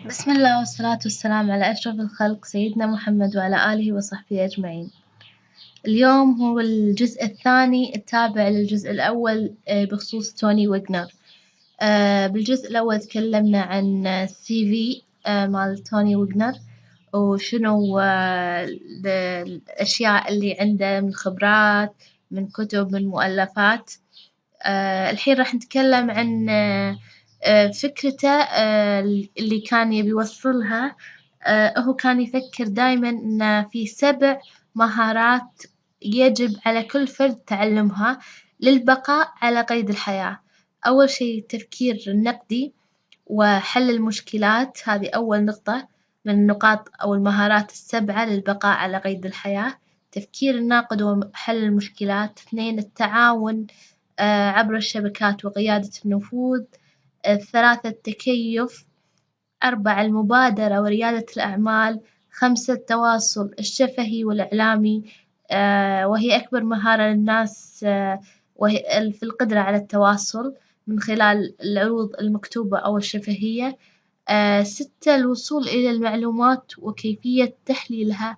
بسم الله والصلاة والسلام على أشرف الخلق سيدنا محمد وعلى آله وصحبه أجمعين. اليوم هو الجزء الثاني التابع للجزء الأول بخصوص توني واجنر. بالجزء الأول تكلمنا عن CV مال توني واجنر وشنو الأشياء اللي عنده من خبرات من كتب من مؤلفات. الحين راح نتكلم عن فكرته اللي كان يبي يوصلها. هو كان يفكر دايماً إن في 7 مهارات يجب على كل فرد تعلمها للبقاء على قيد الحياة. أول شي التفكير النقدي وحل المشكلات، هذه أول نقطة من النقاط أو المهارات ال7 للبقاء على قيد الحياة. تفكير الناقد وحل المشكلات. 2 التعاون عبر الشبكات وقيادة النفوذ. 3 التكيف. 4 المبادرة وريادة الأعمال. 5 التواصل الشفهي والإعلامي، وهي أكبر مهارة للناس وهي في القدرة على التواصل من خلال العروض المكتوبة أو الشفهية. 6 الوصول إلى المعلومات وكيفية تحليلها.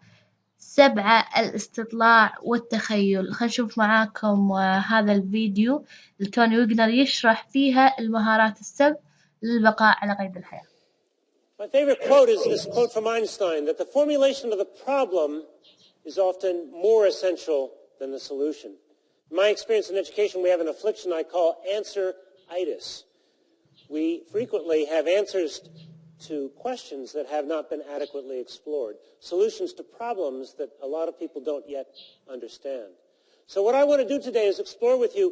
7 الاستطلاع والتخيل. خلينا نشوف معاكم هذا الفيديو لتوني واجنر يشرح فيها المهارات ال7 للبقاء على قيد الحياة. My favorite quote is this quote from Einstein, that the formulation of the problem is often more essential than the solution. In my experience in education, we have an affliction I call answer-itis. We frequently have answers to questions that have not been adequately explored, solutions to problems that a lot of people don't yet understand. So what I want to do today is explore with you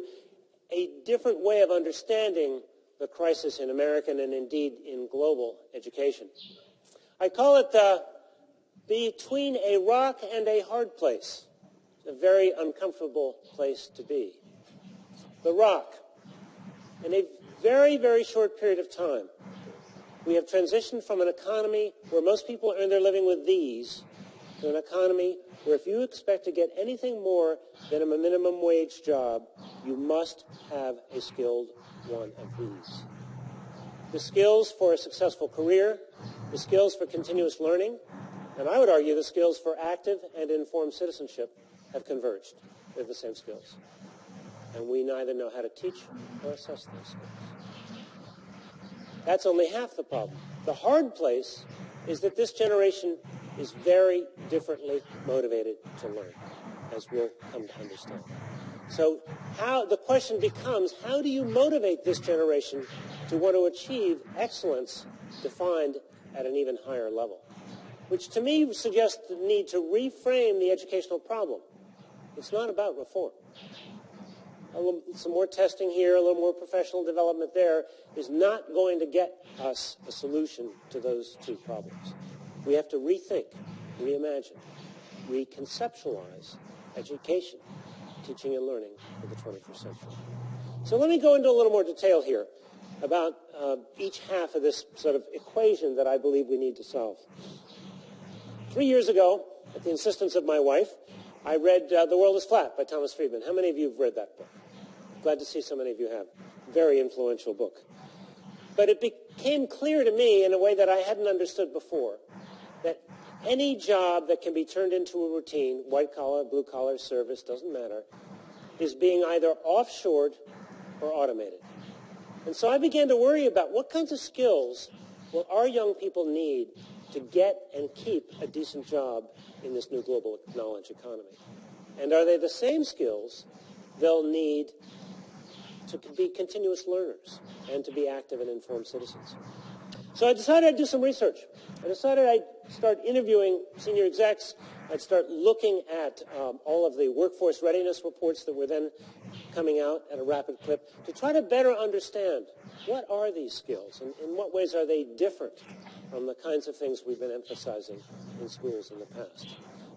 a different way of understanding the crisis in American and indeed in global education. I call it the between a rock and a hard place. It's a very uncomfortable place to be. The rock. In a very, very short period of time, we have transitioned from an economy where most people earn their living with these to an economy where if you expect to get anything more than a minimum wage job, you must have a skilled one of these. The skills for a successful career, the skills for continuous learning, and I would argue the skills for active and informed citizenship have converged. They're the same skills. And we neither know how to teach or assess those skills. That's only half the problem. The hard place is that this generation is very differently motivated to learn, as we'll come to understand. So the question becomes, how do you motivate this generation to want to achieve excellence defined at an even higher level? Which to me suggests the need to reframe the educational problem. It's not about reform. Some more testing here, a little more professional development there is not going to get us a solution to those two problems. We have to rethink, reimagine, reconceptualize education, teaching and learning for the 21st century. So let me go into a little more detail here about each half of this sort of equation that I believe we need to solve. 3 years ago, at the insistence of my wife, I read The World is Flat by Thomas Friedman. How many of you have read that book? Glad to see so many of you have. Very influential book. But it became clear to me in a way that I hadn't understood before that any job that can be turned into a routine, white collar, blue collar, service, doesn't matter, is being either offshored or automated. And so I began to worry about what kinds of skills will our young people need to get and keep a decent job in this new global knowledge economy. And are they the same skills they'll need to be continuous learners and to be active and informed citizens? So I decided I'd do some research. I decided I'd start interviewing senior execs. I'd start looking at all of the workforce readiness reports that were then coming out at a rapid clip to try to better understand what are these skills and in what ways are they different from the kinds of things we've been emphasizing in schools in the past.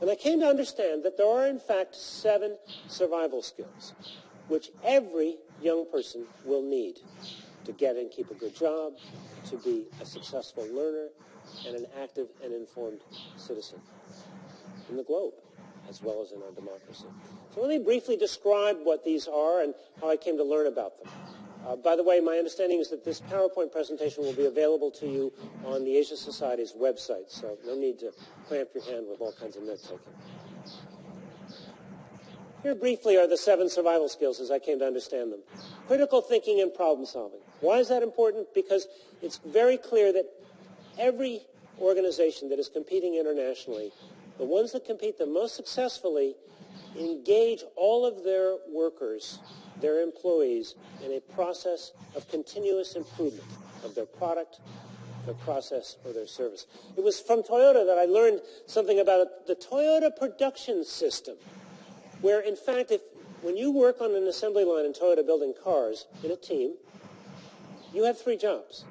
And I came to understand that there are in fact 7 survival skills which every young person will need to get and keep a good job, to be a successful learner, and an active and informed citizen in the globe, as well as in our democracy. So let me briefly describe what these are and how I came to learn about them. By the way, my understanding is that this PowerPoint presentation will be available to you on the Asia Society's website, so no need to cramp your hand with all kinds of note-taking. Here briefly are the 7 survival skills as I came to understand them. Critical thinking and problem solving. Why is that important? Because it's very clear that every organization that is competing internationally, the ones that compete the most successfully, engage all of their workers, their employees, in a process of continuous improvement of their product, their process, or their service. It was from Toyota that I learned something about the Toyota production system, where in fact, when you work on an assembly line in Toyota building cars in a team, you have 3 jobs.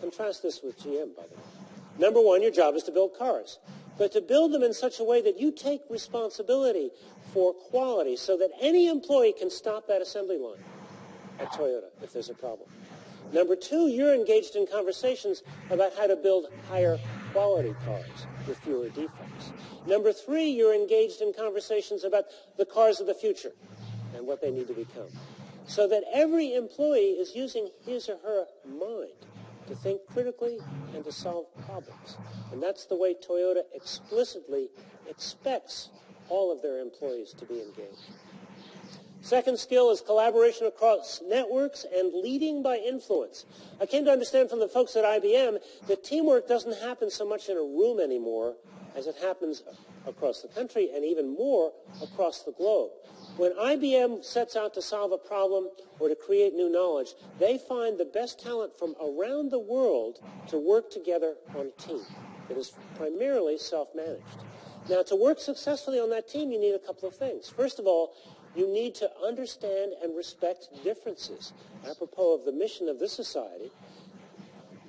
Contrast this with GM, by the way. Number 1, your job is to build cars, but to build them in such a way that you take responsibility for quality so that any employee can stop that assembly line at Toyota if there's a problem. Number 2, you're engaged in conversations about how to build higher quality cars with fewer defects. Number 3, you're engaged in conversations about the cars of the future and what they need to become. So that every employee is using his or her mind to think critically and to solve problems. And that's the way Toyota explicitly expects all of their employees to be engaged. Second skill is collaboration across networks and leading by influence. I came to understand from the folks at IBM that teamwork doesn't happen so much in a room anymore as it happens across the country and even more across the globe. When IBM sets out to solve a problem or to create new knowledge, they find the best talent from around the world to work together on a team that is primarily self-managed. Now, to work successfully on that team, you need a couple of things. First of all, you need to understand and respect differences. Apropos of the mission of this society,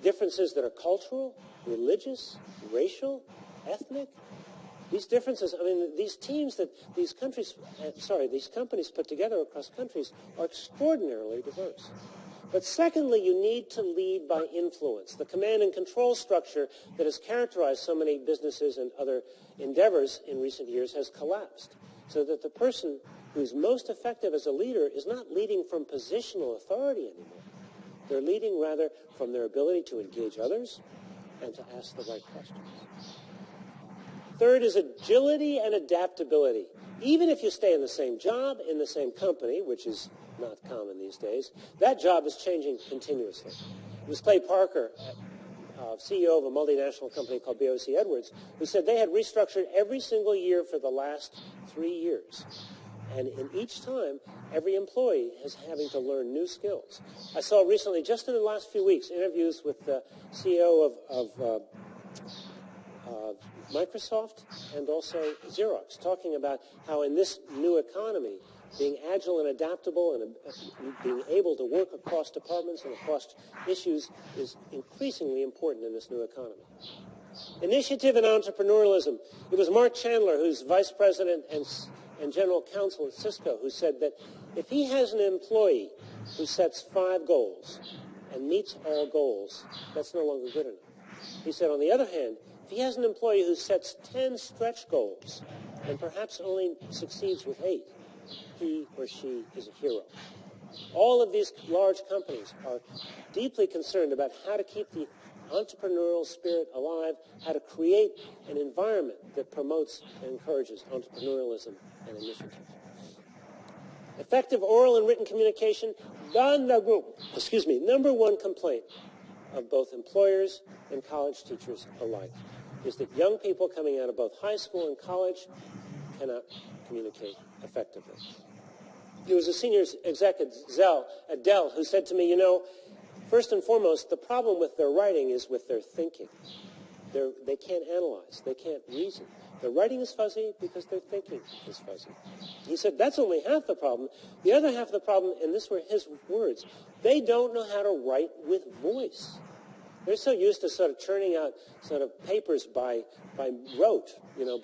differences that are cultural, religious, racial, ethnic. These differences, I mean, these teams that these companies put together across countries are extraordinarily diverse. But secondly, you need to lead by influence. The command and control structure that has characterized so many businesses and other endeavors in recent years has collapsed, so that the person who's most effective as a leader is not leading from positional authority anymore. They're leading rather from their ability to engage others and to ask the right questions. Third is agility and adaptability. Even if you stay in the same job, in the same company, which is not common these days, that job is changing continuously. It was Clay Parker, CEO of a multinational company called BOC Edwards, who said they had restructured every single year for the last 3 years. And in each time, every employee is having to learn new skills. I saw recently, just in the last few weeks, interviews with the CEO of Microsoft and also Xerox, talking about how in this new economy, being agile and adaptable and being able to work across departments and across issues is increasingly important in this new economy. Initiative and entrepreneurialism. It was Mark Chandler, who's vice president and general counsel at Cisco, who said that if he has an employee who sets 5 goals and meets all goals, that's no longer good enough. He said, on the other hand, if he has an employee who sets 10 stretch goals and perhaps only succeeds with 8, he or she is a hero. All of these large companies are deeply concerned about how to keep the entrepreneurial spirit alive, how to create an environment that promotes and encourages entrepreneurialism and initiative. Effective oral and written communication, number 1 complaint of both employers and college teachers alike is that young people coming out of both high school and college cannot communicate effectively. There was a senior executive at Dell who said to me, first and foremost, the problem with their writing is with their thinking. They can't analyze. They can't reason. Their writing is fuzzy because their thinking is fuzzy. He said that's only half the problem. The other half of the problem, and these were his words, they don't know how to write with voice. They're so used to sort of churning out sort of papers by rote,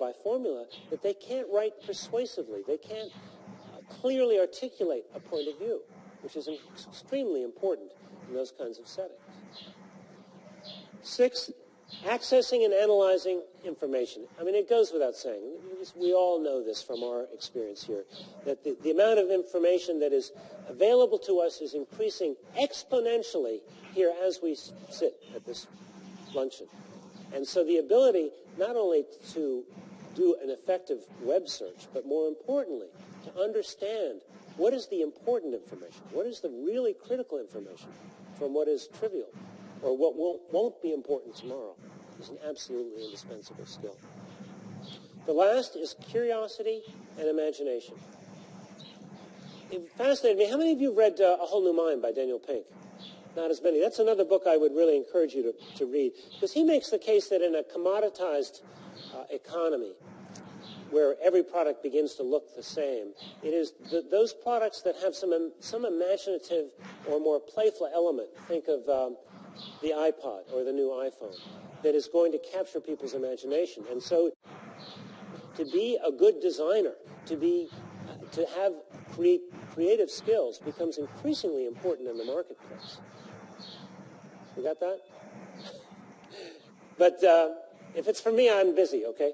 by formula, that they can't write persuasively. They can't clearly articulate a point of view, which is extremely important in those kinds of settings. 6, Accessing and analyzing information. I mean, it goes without saying. We all know this from our experience here, that the amount of information that is available to us is increasing exponentially here as we sit at this luncheon. And so the ability not only to do an effective web search, but more importantly, to understand what is the important information, what is the really critical information from what is trivial or what won't be important tomorrow, is an absolutely indispensable skill. The last is curiosity and imagination. It fascinated me. How many of you have read A Whole New Mind by Daniel Pink? Not as many. That's another book I would really encourage you to read, because he makes the case that in a commoditized economy, where every product begins to look the same, it is those products that have some imaginative or more playful element, think of the iPod or the new iPhone, that is going to capture people's imagination. And so to be a good designer, to have creative skills becomes increasingly important in the marketplace. You got that? But if it's for me, I'm busy, okay?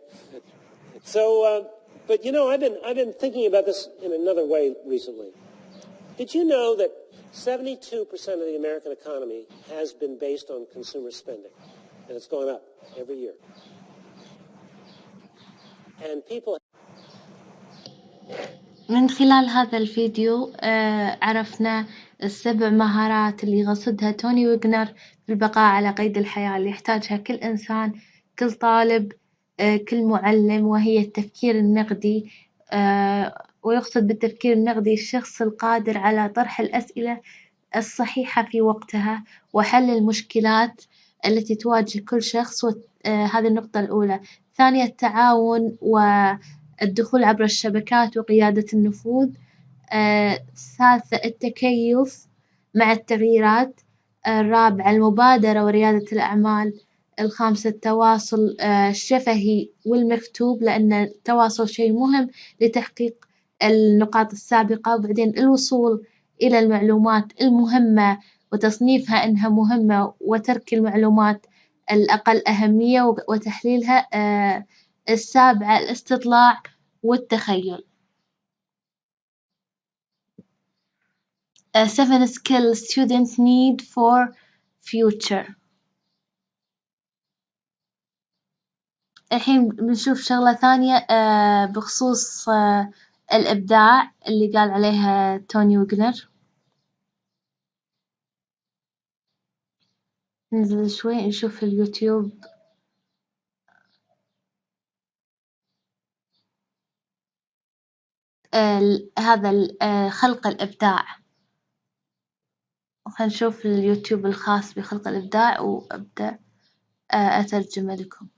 So, but you know, I've been thinking about this in another way recently. Did you know that 72% of the American economy has been based on consumer spending, and it's gone up every year? And people. من خلال هذا الفيديو عرفنا السبع مهارات اللي يقصدها توني واجنر في البقاء على قيد الحياة، اللي يحتاجها كل إنسان، كل طالب، كل معلم، وهي التفكير النقدي. ويقصد بالتفكير النقدي الشخص القادر على طرح الأسئلة الصحيحة في وقتها وحل المشكلات التي تواجه كل شخص. هذه النقطة الأولى. ثانية التعاون والدخول عبر الشبكات وقيادة النفوذ. ثالثة التكيف مع التغييرات. الرابعة المبادرة وريادة الأعمال. الخامسة التواصل الشفهي والمكتوب، لأن التواصل شيء مهم لتحقيق النقاط السابقة. وبعدين الوصول إلى المعلومات المهمة وتصنيفها إنها مهمة، وترك المعلومات الأقل أهمية وتحليلها. السابعة الاستطلاع والتخيل. 7 skills students need for future. الحين بنشوف شغلة ثانية بخصوص الإبداع اللي قال عليها توني واجنر. ننزل شوي نشوف اليوتيوب. هذا خلق الإبداع. خلينا اليوتيوب الخاص بخلق الإبداع وأبدأ أترجمه لكم.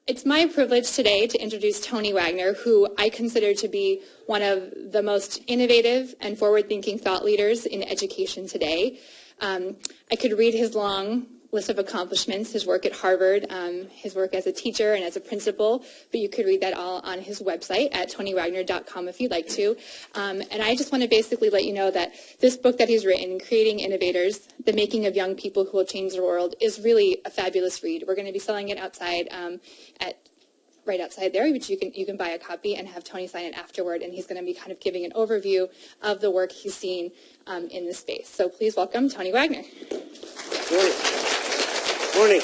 It's my privilege today to introduce Tony Wagner, who I consider to be one of the most innovative and forward-thinking thought leaders in education today. I could read his long list of accomplishments, his work at Harvard, his work as a teacher and as a principal, but you could read that all on his website at tonywagner.com if you'd like to. And I just want to basically let you know that this book that he's written, Creating Innovators, The Making of Young People Who Will Change the World, is really a fabulous read. We're going to be selling it outside right outside there, which you can buy a copy and have Tony sign it afterward, and he's going to be kind of giving an overview of the work he's seen in this space. So please welcome Tony Wagner. Morning.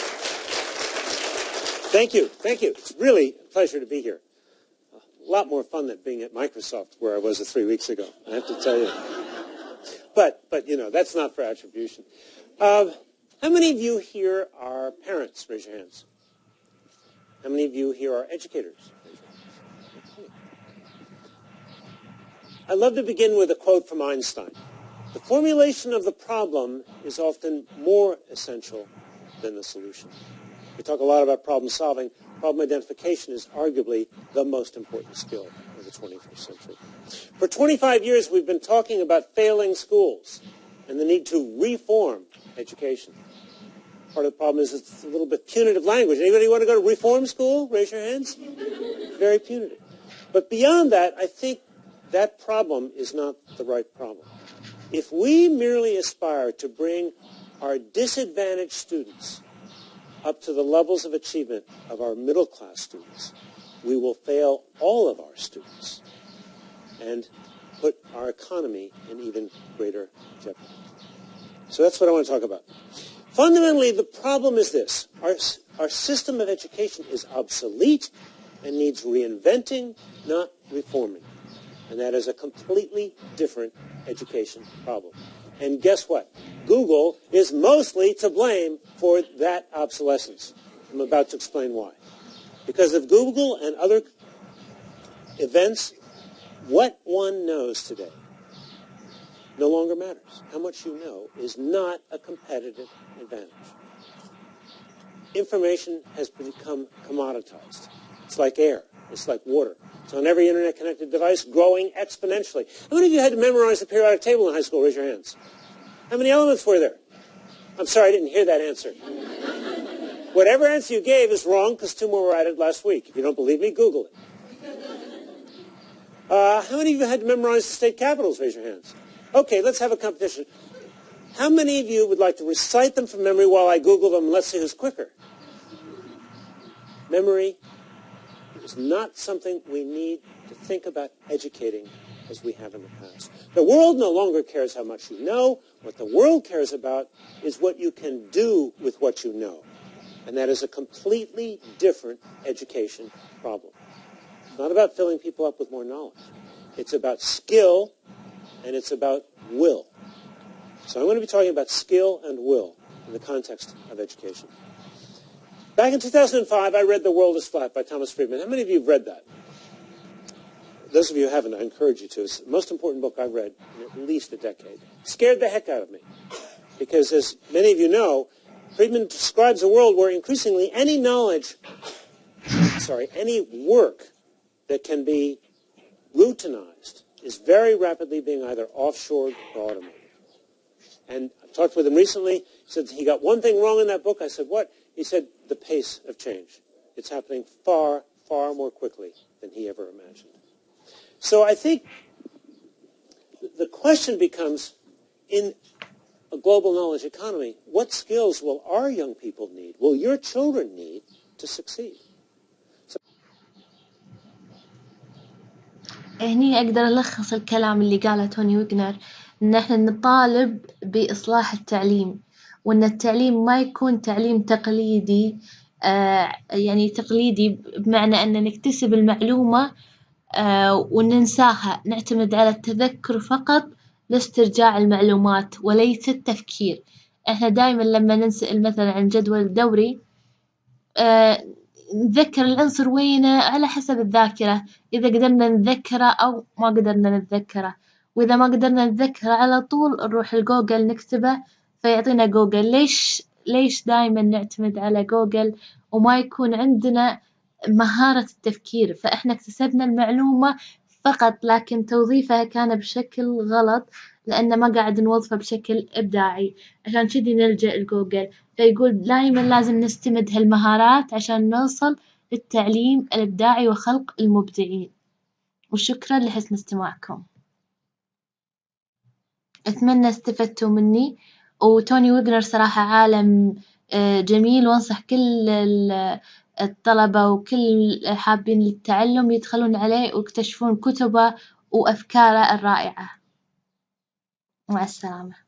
Thank you. It's really a pleasure to be here. A lot more fun than being at Microsoft, where I was 3 weeks ago, I have to tell you. But you know, that's not for attribution. How many of you here are parents? Raise your hands. How many of you here are educators? I'd love to begin with a quote from Einstein. The formulation of the problem is often more essential than the solution. We talk a lot about problem solving. Problem identification is arguably the most important skill of the 21st century. For 25 years, we've been talking about failing schools and the need to reform education. Part of the problem is it's a little bit punitive language. Anybody want to go to reform school? Raise your hands. Very punitive. But beyond that, I think that problem is not the right problem. If we merely aspire to bring our disadvantaged students up to the levels of achievement of our middle-class students, we will fail all of our students and put our economy in even greater jeopardy. So that's what I want to talk about. Fundamentally, the problem is this. Our system of education is obsolete and needs reinventing, not reforming. And that is a completely different education problem. And guess what? Google is mostly to blame for that obsolescence. I'm about to explain why. Because of Google and other events, what one knows today no longer matters. How much you know is not a competitive advantage. Information has become commoditized. It's like air. It's like water. It's on every internet-connected device, growing exponentially. How many of you had to memorize the periodic table in high school? Raise your hands. How many elements were there? I'm sorry, I didn't hear that answer. Whatever answer you gave is wrong because 2 more were added last week. If you don't believe me, Google it. How many of you had to memorize the state capitals? Raise your hands. Okay, let's have a competition. How many of you would like to recite them from memory while I Google them? Let's see who's quicker. Memory is not something we need to think about educating as we have in the past. The world no longer cares how much you know. What the world cares about is what you can do with what you know. And that is a completely different education problem. It's not about filling people up with more knowledge. It's about skill, and it's about will. So I'm going to be talking about skill and will in the context of education. Back in 2005, I read The World is Flat by Thomas Friedman. How many of you have read that? Those of you who haven't, I encourage you to. It's the most important book I've read in at least a decade. It scared the heck out of me. Because as many of you know, Friedman describes a world where increasingly any work that can be routinized is very rapidly being either offshored or automated. And I talked with him recently. He said he got one thing wrong in that book. I said, what? He said, the pace of change. It's happening far, far more quickly than he ever imagined. So I think the question becomes, in a global knowledge economy, what skills will our young people need, will your children need to succeed? هني أقدر ألخص الكلام اللي قاله توني واجنر إن إحنا نطالب بإصلاح التعليم، وإن التعليم ما يكون تعليم تقليدي، يعني تقليدي بمعنى أن نكتسب المعلومة وننساها، نعتمد على التذكر فقط لاسترجاع المعلومات وليس التفكير. إحنا دائما لما نسأل مثلا عن جدول الدوري نتذكر العنصر وينه على حسب الذاكرة، إذا قدرنا نتذكره أو ما قدرنا نتذكره، وإذا ما قدرنا نتذكره على طول نروح لجوجل نكتبه فيعطينا جوجل. ليش دائما نعتمد على جوجل وما يكون عندنا مهارة التفكير؟ فإحنا اكتسبنا المعلومة فقط لكن توظيفها كان بشكل غلط لأن ما قاعد نوظفه بشكل إبداعي، عشان كذي نلجأ لجوجل. فيقول دائما لازم نستمد هالمهارات عشان نوصل للتعليم الإبداعي وخلق المبدعين. وشكرا لحسن استماعكم. أتمنى استفدتوا مني. وتوني واجنر صراحة عالم جميل، وانصح كل الطلبة وكل حابين التعلم يدخلون عليه ويكتشفون كتبه وأفكاره الرائعة. مع السلامة.